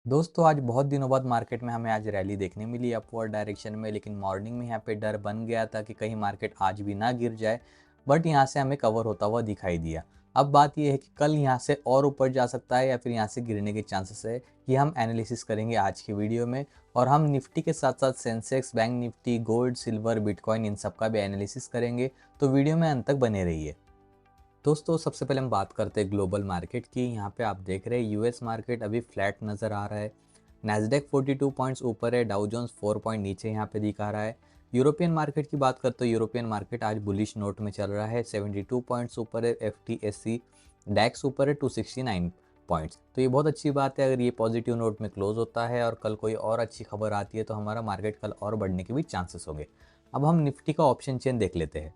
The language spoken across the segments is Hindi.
दोस्तों आज बहुत दिनों बाद मार्केट में हमें आज रैली देखने मिली अपवर्ड डायरेक्शन में। लेकिन मॉर्निंग में यहाँ पे डर बन गया था कि कहीं मार्केट आज भी ना गिर जाए। बट यहाँ से हमें कवर होता हुआ दिखाई दिया। अब बात यह है कि कल यहाँ से और ऊपर जा सकता है या फिर यहाँ से गिरने के चांसेस है। ये हम एनालिसिस करेंगे आज की वीडियो में। और हम निफ्टी के साथ साथ Sensex, bank Nifty, gold, silver, bitcoin इन सब का भी एनालिसिस करेंगे। तो वीडियो में अंत तक बने रहिए। दोस्तों सबसे पहले हम बात करते हैं ग्लोबल मार्केट की। यहाँ पे आप देख रहे हैं यूएस मार्केट अभी फ्लैट नज़र आ रहा है। नैस्डैक 42 पॉइंट्स ऊपर है, डाउ जोन्स 4 पॉइंट नीचे यहाँ पे दिखा रहा है। यूरोपियन मार्केट की बात करते हो, यूरोपियन मार्केट आज बुलिश नोट में चल रहा है। 72 पॉइंट्स ऊपर है एफटीएससी, डैक्स ऊपर है 269 पॉइंट्स। तो ये बहुत अच्छी बात है अगर ये पॉजिटिव नोट में क्लोज होता है और कल कोई और अच्छी खबर आती है तो हमारा मार्केट कल और बढ़ने के भी चांसेस होंगे। अब हम निफ्टी का ऑप्शन चेन देख लेते हैं।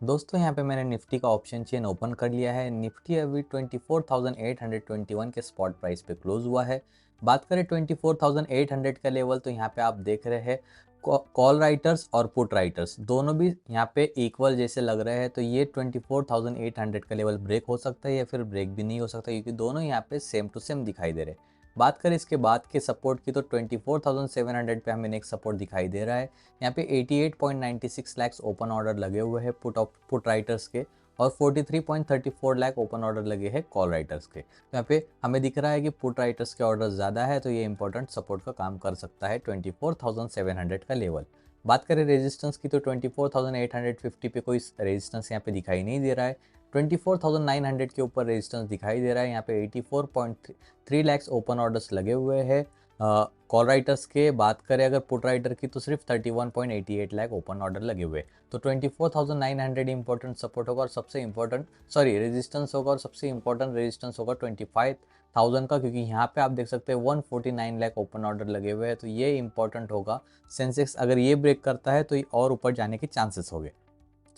दोस्तों यहाँ पे मैंने निफ्टी का ऑप्शन चेन ओपन कर लिया है। निफ्टी अभी 24,821 के स्पॉट प्राइस पे क्लोज हुआ है। बात करें 24,800 का लेवल, तो यहाँ पे आप देख रहे हैं कॉल राइटर्स और पुट राइटर्स दोनों भी यहाँ पे इक्वल जैसे लग रहे हैं। तो ये 24,800 का लेवल ब्रेक हो सकता है या फिर ब्रेक भी नहीं हो सकता, क्योंकि दोनों यहाँ पे सेम टू सेम दिखाई दे रहे हैं। बात करें इसके बाद के सपोर्ट की, तो 24,700 पे हमें एक सपोर्ट दिखाई दे रहा है। यहाँ पे 88.96 लाख ओपन ऑर्डर लगे हुए हैं पुट राइटर्स के, और 43.34 लाख ओपन ऑर्डर लगे हैं कॉल राइटर्स के। तो यहाँ पे हमें दिख रहा है कि पुट राइटर्स के ऑर्डर ज़्यादा है, तो ये इंपॉर्टेंट सपोर्ट का काम कर सकता है 24,700 का लेवल। बात करें रेजिस्टेंस की, तो 24,850 पे कोई रेजिस्टेंस यहाँ पे दिखाई नहीं दे रहा है। 24,900 के ऊपर रेजिस्टेंस दिखाई दे रहा है। यहाँ पे 84.3 लाख ओपन ऑर्डर्स लगे हुए हैं कॉल राइटर्स के। बात करें अगर पुट राइटर की, तो सिर्फ 31.88 लाख ओपन ऑर्डर लगे हुए। तो 24,900 इंपॉर्टेंट सपोर्ट होगा और सबसे इंपॉर्टेंट रेजिस्टेंस होगा, और सबसे इंपॉर्टेंट रेजिस्टेंस होगा 25,000 का, क्योंकि यहाँ पे आप देख सकते हैं 149 लाख ओपन ऑर्डर लगे हुए हैं। तो ये इंपॉर्टेंट होगा। सेंसेक्स अगर ये ब्रेक करता है तो ये और ऊपर जाने के चांसेस हो गए।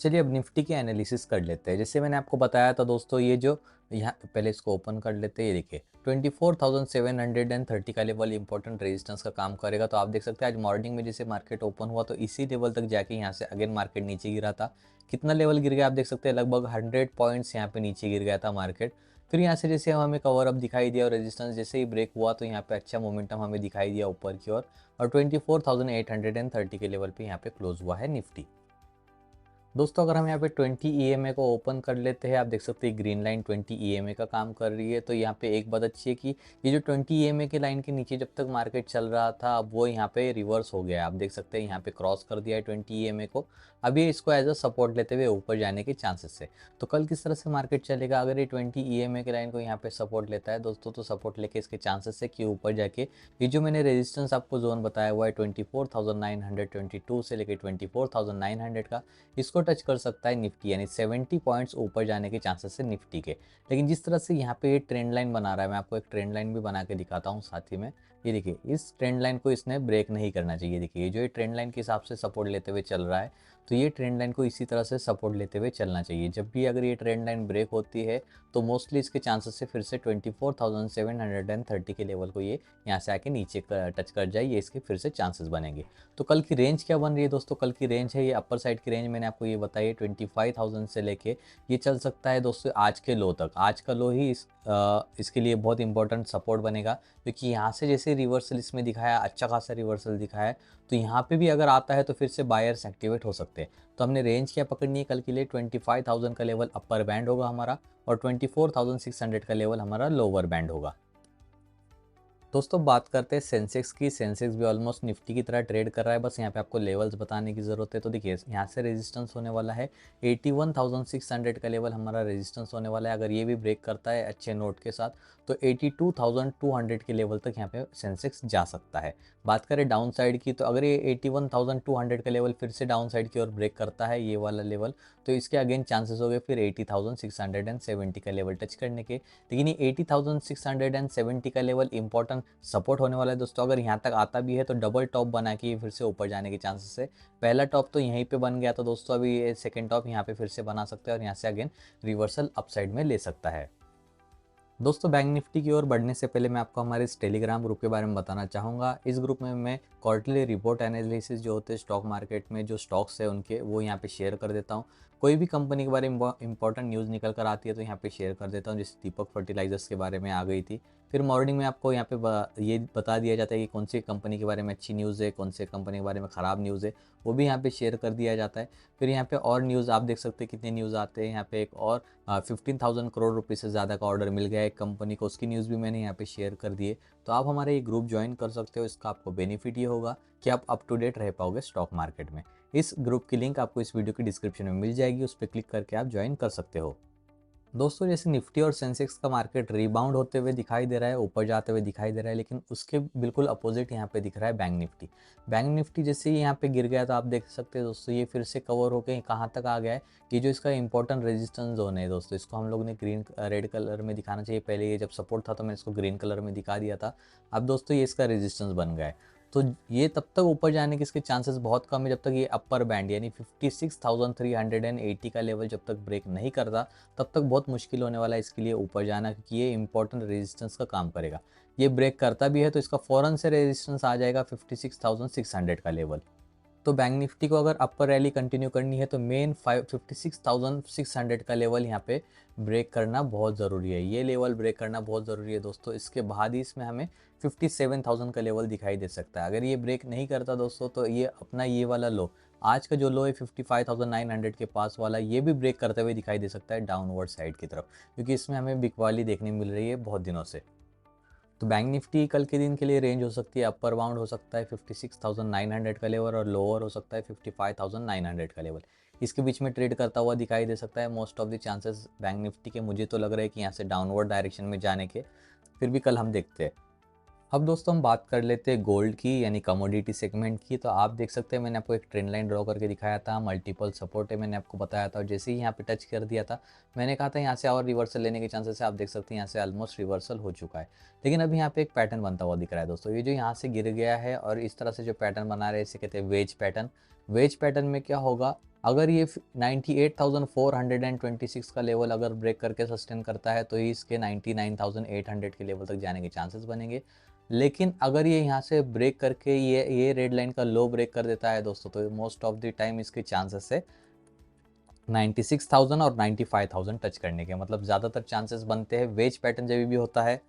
चलिए अब निफ्टी की एनालिसिस कर लेते हैं। जैसे मैंने आपको बताया था दोस्तों, ये जो यहाँ पहले इसको ओपन कर लेते हैं। ये देखिए 24,730 का लेवल इंपॉर्टेंट रेजिस्टेंस का काम करेगा। तो आप देख सकते हैं आज मॉर्निंग में जैसे मार्केट ओपन हुआ तो इसी लेवल तक जाके यहाँ से अगेन मार्केट नीचे गिरा था। कितना लेवल गिर गया आप देख सकते हैं, लगभग 100 पॉइंट्स यहाँ पे नीचे गिर गया था मार्केट। फिर यहाँ से जैसे हमें कवर अप दिखाई दिया और रेजिस्टेंस जैसे ही ब्रेक हुआ तो यहाँ पे अच्छा मोमेंटम हमें दिखाई दिया ऊपर की ओर, और 24,830 के लेवल पे यहाँ पे क्लोज हुआ है निफ्टी। दोस्तों अगर हम यहाँ पे 20 ईएमए को ओपन कर लेते हैं, आप देख सकते हैं ग्रीन लाइन 20 ईएमए का काम कर रही है। तो यहाँ पे एक बात अच्छी है कि ये जो 20 ईएमए के लाइन के नीचे जब तक मार्केट चल रहा था, अब वो यहाँ पे रिवर्स हो गया है। आप देख सकते हैं यहाँ पे क्रॉस कर दिया है 20 ईएमए को। अभी इसको एज अ सपोर्ट लेते हुए ऊपर जाने के चांसेस है। तो कल किस तरह से मार्केट चलेगा, अगर ये 20 ईएमए के लाइन को यहाँ पे सपोर्ट लेता है दोस्तों, तो सपोर्ट लेके इसके चांसेस है कि ऊपर जाके ये जो मैंने रेजिस्टेंस आपको जोन बताया हुआ है 24,922 से लेके 24,900 का, इसको टच कर सकता है निफ्टी, यानी 70 पॉइंट्स ऊपर जाने के चांसेस है निफ्टी के। लेकिन जिस तरह से यहाँ पे ये ट्रेंड लाइन बना रहा है, मैं आपको एक ट्रेंड लाइन भी बना के दिखाता हूँ साथ ही में। ये देखिए इस ट्रेंड लाइन को इसने ब्रेक नहीं करना चाहिए। देखिए ये जो ये ट्रेंड लाइन के हिसाब से सपोर्ट लेते हुए चल रहा है, तो ये ट्रेंड लाइन को इसी तरह से सपोर्ट लेते हुए चलना चाहिए। जब भी अगर ये ट्रेंड लाइन ब्रेक होती है तो मोस्टली इसके चांसेस से फिर से 24,730 के लेवल को ये यहाँ से आके नीचे टच कर जाए, ये इसके फिर से चांसेस बनेंगे। तो कल की रेंज क्या बन रही है दोस्तों, कल की रेंज है ये अपर साइड की रेंज मैंने आपको ये बताई है 25,000 से लेके ये चल सकता है दोस्तों आज के लो तक। आज का लो ही इसके लिए बहुत इंपॉर्टेंट सपोर्ट बनेगा, क्योंकि यहाँ से जैसे रिवर्सल इसमें दिखाया, अच्छा खासा रिवर्सल दिखाया है, तो यहाँ पे भी अगर आता है तो फिर से बायर्स एक्टिवेट हो सकते हैं। तो हमने रेंज क्या पकड़नी है कल के लिए, 25,000 का लेवल अपर बैंड होगा हमारा, और 24,600 का लेवल हमारा लोअर बैंड होगा। दोस्तों बात करते हैं सेंसेक्स की। सेंसेक्स भी ऑलमोस्ट निफ्टी की तरह ट्रेड कर रहा है, बस यहाँ पे आपको लेवल्स बताने की ज़रूरत है। तो देखिए यहाँ से रेजिस्टेंस होने वाला है 81,600 का लेवल हमारा रेजिस्टेंस होने वाला है। अगर ये भी ब्रेक करता है अच्छे नोट के साथ तो 82,200 के लेवल तक यहाँ पे सेंसेक्स जा सकता है। बात करें डाउन साइड की, तो अगर ये 81,200 का लेवल फिर से डाउन साइड की ओर ब्रेक करता है ये वाला लेवल, तो इसके अगेन चांसेस हो गए फिर 80,670 का लेवल टच करने के। लेकिन ये 80,670 का लेवल इंपॉर्टेंट सपोर्ट होने वाला है दोस्तों। अगर यहाँ तक आता भी है तो डबल टॉप बना के फिर से ऊपर जाने के चांसेस है। पहला टॉप तो यहीं पे बन गया था दोस्तों, अभी ये सेकंड टॉप यहाँ पे फिर से बना सकता है और यहाँ से अगेन रिवर्सल अपसाइड में ले सकता है। दोस्तों बैंक निफ्टी की ओर बढ़ने से पहले मैं आपको हमारे इस टेलीग्राम ग्रुप के बारे में बताना चाहूँगा। इस ग्रुप में मैं क्वार्टरली रिपोर्ट एनालिसिस जो होते हैं स्टॉक मार्केट में जो स्टॉक्स है उनके, वो यहाँ पे शेयर कर देता हूँ। कोई भी कंपनी के बारे में इंपॉर्टेंट न्यूज़ निकल कर आती है तो यहाँ पे शेयर कर देता हूँ। जैसे दीपक फर्टिलाइजर्स के बारे में आ गई थी, फिर मॉर्निंग में आपको यहाँ पे ये बता दिया जाता है कि कौन सी कंपनी के बारे में अच्छी न्यूज़ है, कौन से कंपनी के बारे में ख़राब न्यूज़ है, वो भी यहाँ पे शेयर कर दिया जाता है। फिर यहाँ पे और न्यूज़ आप देख सकते हैं कितने न्यूज़ आते हैं। यहाँ पे एक और 15,000 करोड़ रुपए से ज़्यादा का ऑर्डर मिल गया है एक कंपनी को, उसकी न्यूज़ भी मैंने यहाँ पे शेयर कर दी है। तो आप हमारे ये ग्रुप ज्वाइन कर सकते हो। इसका आपको बेनिफिट ये होगा कि आप अप टू डेट रह पाओगे स्टॉक मार्केट में। इस ग्रुप की लिंक आपको इस वीडियो की डिस्क्रिप्शन में मिल जाएगी, उस पर क्लिक करके आप ज्वाइन कर सकते हो। दोस्तों, जैसे निफ्टी और सेंसेक्स का मार्केट रिबाउंड होते हुए दिखाई दे रहा है, ऊपर जाते हुए दिखाई दे रहा है, लेकिन उसके बिल्कुल अपोजिट यहाँ पे दिख रहा है बैंक निफ्टी। बैंक निफ्टी जैसे ही यहाँ पे गिर गया तो आप देख सकते हैं दोस्तों, ये फिर से कवर होकर कहाँ तक आ गया है। ये जो इसका इंपॉर्टेंट रेजिस्टेंस जोन है दोस्तों, इसको हम लोग ने रेड कलर में दिखाना चाहिए। पहले ये जब सपोर्ट था तो मैंने इसको ग्रीन कलर में दिखा दिया था। अब दोस्तों ये इसका रेजिस्टेंस बन गया है। तो ये तब तक ऊपर जाने के इसके चांसेस बहुत कम है जब तक ये अपर बैंड यानी 56,380 का लेवल जब तक ब्रेक नहीं करता, तब तक बहुत मुश्किल होने वाला है इसके लिए ऊपर जाना, क्योंकि ये इंपॉर्टेंट रेजिस्टेंस का काम करेगा। ये ब्रेक करता भी है तो इसका फ़ौरन से रेजिस्टेंस आ जाएगा 56,600 का लेवल। तो बैंक निफ्टी को अगर अपर रैली कंटिन्यू करनी है तो मेन 56,600 का लेवल यहाँ पे ब्रेक करना बहुत ज़रूरी है। ये लेवल ब्रेक करना बहुत ज़रूरी है दोस्तों। इसके बाद ही इसमें हमें 57,000 का लेवल दिखाई दे सकता है। अगर ये ब्रेक नहीं करता दोस्तों तो ये अपना ये वाला लो, आज का जो लो है 55,900 के पास वाला, ये भी ब्रेक करते हुए दिखाई दे सकता है डाउनवर्ड साइड की तरफ, क्योंकि इसमें हमें बिकवाली देखने मिल रही है बहुत दिनों से। तो बैंक निफ्टी कल के दिन के लिए रेंज हो सकती है, अपर बाउंड हो सकता है 56,900 का लेवल और लोअर हो सकता है 55,900 का लेवल। इसके बीच में ट्रेड करता हुआ दिखाई दे सकता है most of the chances bank Nifty के। मुझे तो लग रहा है कि यहाँ से डाउनवर्ड डायरेक्शन में जाने के, फिर भी कल हम देखते हैं। अब दोस्तों हम बात कर लेते हैं गोल्ड की यानी कमोडिटी सेगमेंट की। तो आप देख सकते हैं मैंने आपको एक ट्रेंड लाइन ड्रॉ करके दिखाया था, मल्टीपल सपोर्ट है मैंने आपको बताया था, और जैसे ही यहाँ पे टच कर दिया था मैंने कहा था यहाँ से और रिवर्सल लेने के चांसेस है। आप देख सकते हैं यहाँ से ऑलमोस्ट रिवर्सल हो चुका है, लेकिन अभी यहाँ पे एक पैटर्न बनता हुआ दिख रहा है दोस्तों। ये जो यहाँ से गिर गया है और इस तरह से जो पैटर्न बना रहे हैं इसे कहते हैं वेज पैटर्न। वेज पैटर्न में क्या होगा, अगर ये 98,426 का लेवल अगर ब्रेक करके सस्टेन करता है तो ही इसके 99,800 के लेवल तक जाने के चांसेस बनेंगे। लेकिन अगर ये यहाँ से ब्रेक करके ये रेड लाइन का लो ब्रेक कर देता है दोस्तों, तो मोस्ट ऑफ द टाइम इसके चांसेस है 96,000 और 95,000 टच करने के। मतलब ज़्यादातर चांसेस बनते हैं। वेज पैटर्न जब भी होता है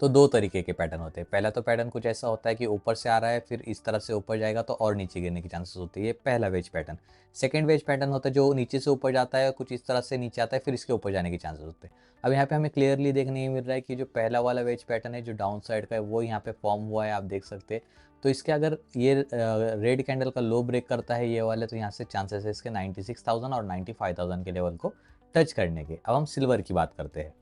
तो दो तरीके के पैटर्न होते हैं। पहला तो पैटर्न कुछ ऐसा होता है कि ऊपर से आ रहा है फिर इस तरह से ऊपर जाएगा तो और नीचे गिरने की चांसेस होती है, ये पहला wedge pattern. Second wedge pattern होता है जो नीचे से ऊपर जाता है, कुछ इस तरह से नीचे आता है फिर इसके ऊपर जाने के चांसेस होते हैं। अब यहाँ पे हमें क्लियरली देखने मिल रहा है कि जो पहला वाला वेज पैटर्न है जो डाउन साइड का है वो यहाँ पे फॉर्म हुआ है, आप देख सकते हैं। तो इसके अगर ये रेड कैंडल का लो ब्रेक करता है ये वाले, तो यहाँ से चांसेस है इसके 96,000 और 95,000 के लेवल को टच करने के। अब हम सिल्वर की बात करते हैं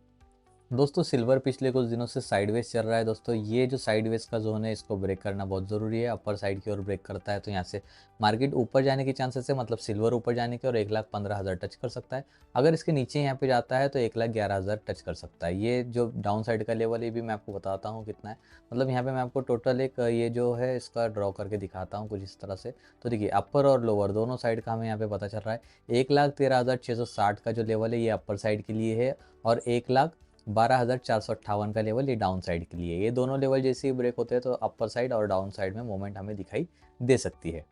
दोस्तों। सिल्वर पिछले कुछ दिनों से साइडवेज चल रहा है दोस्तों। ये जो साइडवेज का जोन है इसको ब्रेक करना बहुत ज़रूरी है। अपर साइड की ओर ब्रेक करता है तो यहाँ से मार्केट ऊपर जाने के चांसेस है, मतलब सिल्वर ऊपर जाने के, और 1,15,000 टच कर सकता है। अगर इसके नीचे यहाँ पे जाता है तो 1,11,000 टच कर सकता है। ये जो डाउन साइड का लेवल है ये भी मैं आपको बताता हूँ कितना है। मतलब यहाँ पे मैं आपको टोटल एक ये जो है इसका ड्रॉ करके दिखाता हूँ कुछ इस तरह से। तो देखिए अपर और लोअर दोनों साइड का हमें यहाँ पे पता चल रहा है। 1,13,660 का जो लेवल है ये अपर साइड के लिए है, और 1,12,458 का लेवल ये डाउन साइड के लिए। ये दोनों लेवल जैसे ही ब्रेक होते हैं तो अपर साइड और डाउन साइड में मूवमेंट हमें दिखाई दे सकती है।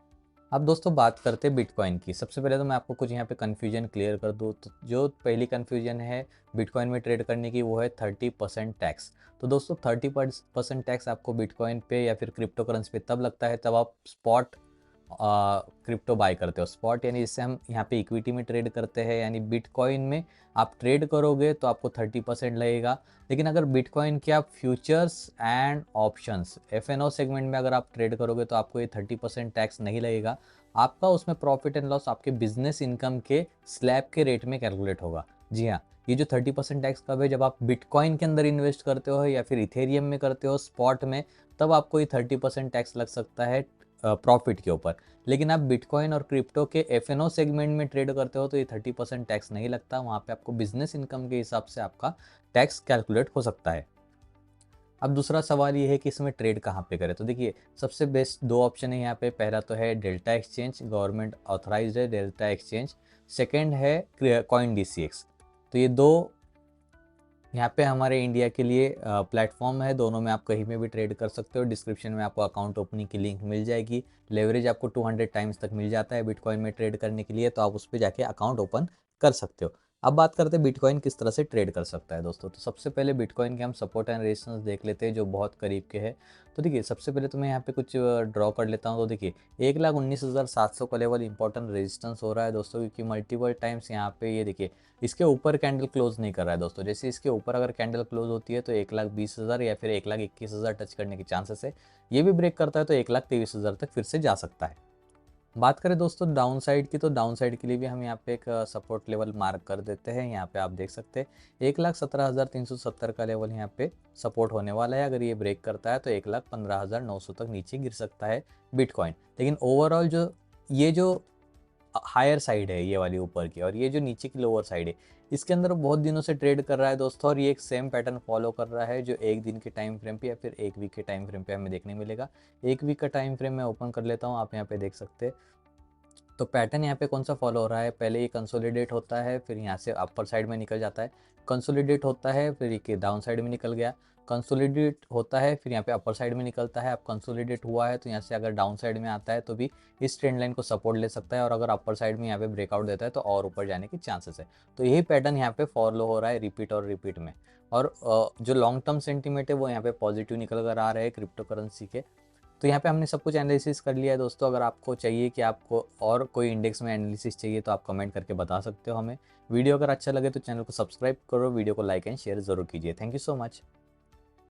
अब दोस्तों बात करते हैं बिटकॉइन की। सबसे पहले तो मैं आपको कुछ यहाँ पे कन्फ्यूजन क्लियर कर दूँ। तो जो पहली कन्फ्यूजन है बिटकॉइन में ट्रेड करने की वो है 30% टैक्स। तो दोस्तों 30% टैक्स आपको बिटकॉइन पे या फिर क्रिप्टो करेंसी पे तब लगता है तब आप स्पॉट क्रिप्टो बाय करते हो। स्पॉट यानी जिससे हम यहाँ पे इक्विटी में ट्रेड करते हैं, यानी बिटकॉइन में आप ट्रेड करोगे तो आपको 30% लगेगा। लेकिन अगर बिटकॉइन के आप futures and options FNO segment में अगर आप ट्रेड करोगे तो आपको ये 30% टैक्स नहीं लगेगा। आपका उसमें प्रॉफिट एंड लॉस आपके बिजनेस इनकम के स्लैब के रेट में कैलकुलेट होगा। जी हाँ, ये जो 30% टैक्स कब है, जब आप बिटकॉइन के अंदर इन्वेस्ट करते हो या फिर इथेरियम में करते हो स्पॉट में, तब आपको ये 30% टैक्स लग सकता है प्रॉफिट के ऊपर। लेकिन आप बिटकॉइन और क्रिप्टो के FNO सेगमेंट में ट्रेड करते हो तो ये 30% टैक्स नहीं लगता। वहाँ पे आपको बिजनेस इनकम के हिसाब से आपका टैक्स कैलकुलेट हो सकता है। अब दूसरा सवाल ये है कि इसमें ट्रेड कहाँ पे करें। तो देखिए सबसे बेस्ट दो ऑप्शन है यहाँ पे। पहला तो है डेल्टा एक्सचेंज, गवर्नमेंट ऑथराइज्ड है डेल्टा एक्सचेंज। सेकेंड है कॉइन DCX। तो ये दो यहाँ पे हमारे इंडिया के लिए प्लेटफॉर्म है। दोनों में आप कहीं में भी ट्रेड कर सकते हो। डिस्क्रिप्शन में आपको अकाउंट ओपनिंग की लिंक मिल जाएगी। लेवरेज आपको 200 टाइम्स तक मिल जाता है बिटकॉइन में ट्रेड करने के लिए, तो आप उस पर जाके अकाउंट ओपन कर सकते हो। अब बात करते हैं बिटकॉइन किस तरह से ट्रेड कर सकता है दोस्तों। तो सबसे पहले बिटकॉइन के हम सपोर्ट एंड रेजिस्टेंस देख लेते हैं जो बहुत करीब के हैं। तो देखिए सबसे पहले तो मैं यहाँ पे कुछ ड्रॉ कर लेता हूँ। तो देखिए 1,19,700 का लेवल इंपॉर्टेंट रेजिस्टेंस हो रहा है दोस्तों, क्योंकि मल्टीपल टाइम्स यहाँ पे ये देखिए इसके ऊपर कैंडल क्लोज नहीं कर रहा है दोस्तों। जैसे इसके ऊपर अगर कैंडल क्लोज होती है तो 1,20,000 या फिर 1,21,000 टच करने के चांसेस है। ये भी ब्रेक करता है तो 1,23,000 तक फिर से जा सकता है। बात करें दोस्तों डाउन साइड की, तो डाउन साइड के लिए भी हम यहाँ पे एक सपोर्ट लेवल मार्क कर देते हैं। यहाँ पे आप देख सकते हैं 1,17,370 का लेवल यहाँ पे सपोर्ट होने वाला है। अगर ये ब्रेक करता है तो 1,15,900 तक नीचे गिर सकता है बिटकॉइन। लेकिन ओवरऑल जो ये जो हायर साइड है ये वाली ऊपर की, और ये जो नीचे की लोअर साइड है, इसके अंदर बहुत दिनों से ट्रेड कर रहा है दोस्तों, और ये एक सेम पैटर्न फॉलो कर रहा है जो एक दिन के टाइम फ्रेम पे या फिर एक वीक के टाइम फ्रेम पे हमें देखने मिलेगा। एक वीक का टाइम फ्रेम मैं ओपन कर लेता हूँ, आप यहाँ पे देख सकते हैं। तो पैटर्न यहाँ पे कौन सा फॉलो हो रहा है, पहले ये कंसोलिडेट होता है, फिर यहाँ से अपर साइड में निकल जाता है, कंसोलिडेट होता है, फिर ये डाउन साइड में निकल गया, कंसोलिडेट होता है, फिर यहाँ पे अपर साइड में निकलता है। अब कंसोलिडेट हुआ है तो यहाँ से अगर डाउन साइड में आता है तो भी इस ट्रेंड लाइन को सपोर्ट ले सकता है, और अगर अपर साइड में यहाँ पे ब्रेकआउट देता है तो और ऊपर जाने की चांसेस है। तो यही पैटर्न यहाँ पे फॉलो हो रहा है रिपीट और रिपीट में। और जो लॉन्ग टर्म सेंटीमेंट है वो यहाँ पे पॉजिटिव निकल कर आ रहे हैं क्रिप्टो करेंसी के। तो यहाँ पे हमने सब कुछ एनालिसिस कर लिया है दोस्तों। अगर आपको चाहिए कि आपको और कोई इंडेक्स में एनालिसिस चाहिए तो आप कमेंट करके बता सकते हो हमें। वीडियो अगर अच्छा लगे तो चैनल को सब्सक्राइब करो, वीडियो को लाइक एंड शेयर जरूर कीजिए। Thank you so much.